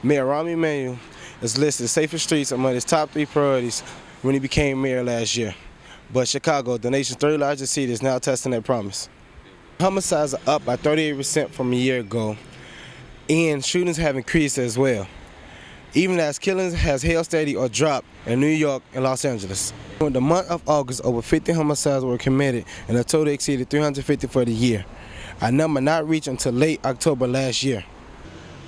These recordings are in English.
Mayor Rahm Emanuel is listed safer streets among his top 3 priorities when he became mayor last year. But Chicago, the nation's 3rd largest city, is now testing that promise. Homicides are up by 38% from a year ago, and shootings have increased as well, even as killings has held steady or dropped in New York and Los Angeles. In the month of August, over 50 homicides were committed, and the total exceeded 350 for the year, a number not reached until late October last year.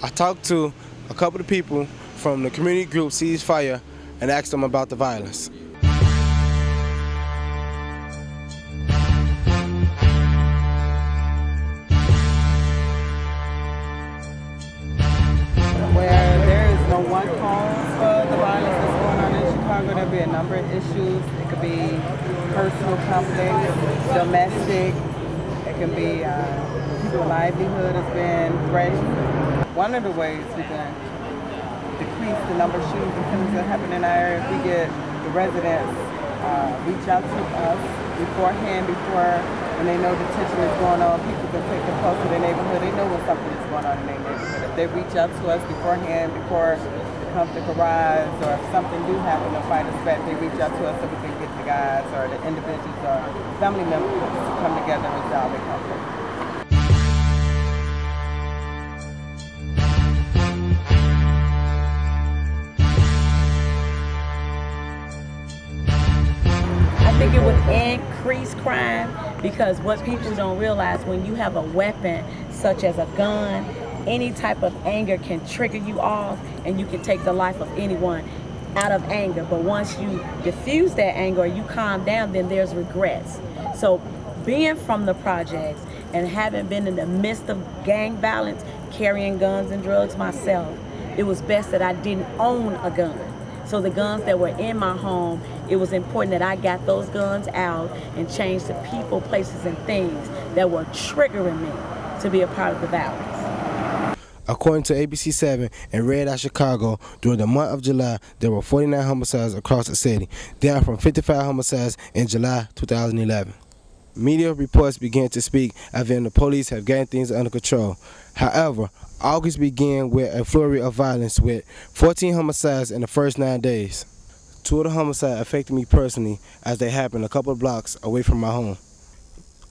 I talked to a couple of people from the community group Ceasefire and asked them about the violence. Where there is no one cause for the violence that's going on in Chicago, there'll be a number of issues. It could be personal conflict, domestic. It can be people's livelihood has been threatened. One of the ways we can decrease the number of shootings and killings that happen in our area, if we get the residents reach out to us beforehand, when they know detention is going on, people can take the pulse of their neighborhood. They know when something is going on in their neighborhood. If they reach out to us beforehand, before the conflict arrives, or if something do happen, to fight us back, they reach out to us so we can get the guys or the individuals or family members to come together and resolve the conflict. I think it would increase crime, because what people don't realize, when you have a weapon such as a gun, any type of anger can trigger you off, and you can take the life of anyone out of anger. But once you diffuse that anger or you calm down, then there's regrets. So being from the projects and having been in the midst of gang violence, carrying guns and drugs myself, it was best that I didn't own a gun. So the guns that were in my home, it was important that I got those guns out and changed the people, places, and things that were triggering me to be a part of the violence. According to ABC7 and Red Eye Chicago, during the month of July, there were 49 homicides across the city, down from 55 homicides in July 2011. Media reports began to speak as if the police have gotten things under control. However, August began with a flurry of violence with 14 homicides in the first 9 days. 2 of the homicides affected me personally, as they happened a couple of blocks away from my home.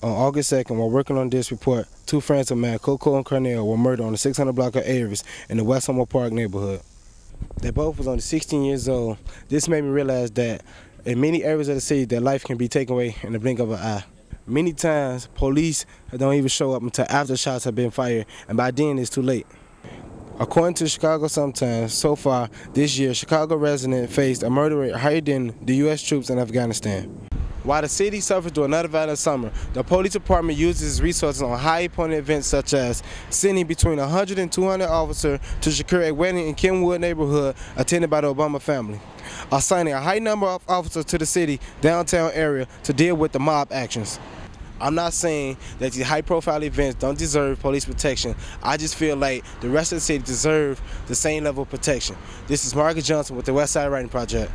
On August 2nd, while working on this report, 2 friends of mine, Coco and Cornell, were murdered on the 600 block of Aries in the West Homer Park neighborhood. They both was only 16 years old. This made me realize that in many areas of the city, their life can be taken away in the blink of an eye. Many times, police don't even show up until after shots have been fired, and by then it's too late. According to Chicago Sometimes, so far this year, Chicago residents faced a murder rate higher than the U.S. troops in Afghanistan. While the city suffers through another violent summer, the police department uses its resources on high-point events such as sending between 100 and 200 officers to secure a wedding in Kenwood neighborhood attended by the Obama family, assigning a high number of officers to the city downtown area to deal with the mob actions. I'm not saying that these high-profile events don't deserve police protection. I just feel like the rest of the city deserves the same level of protection. This is Margaret Johnson with the West Side Writing Project.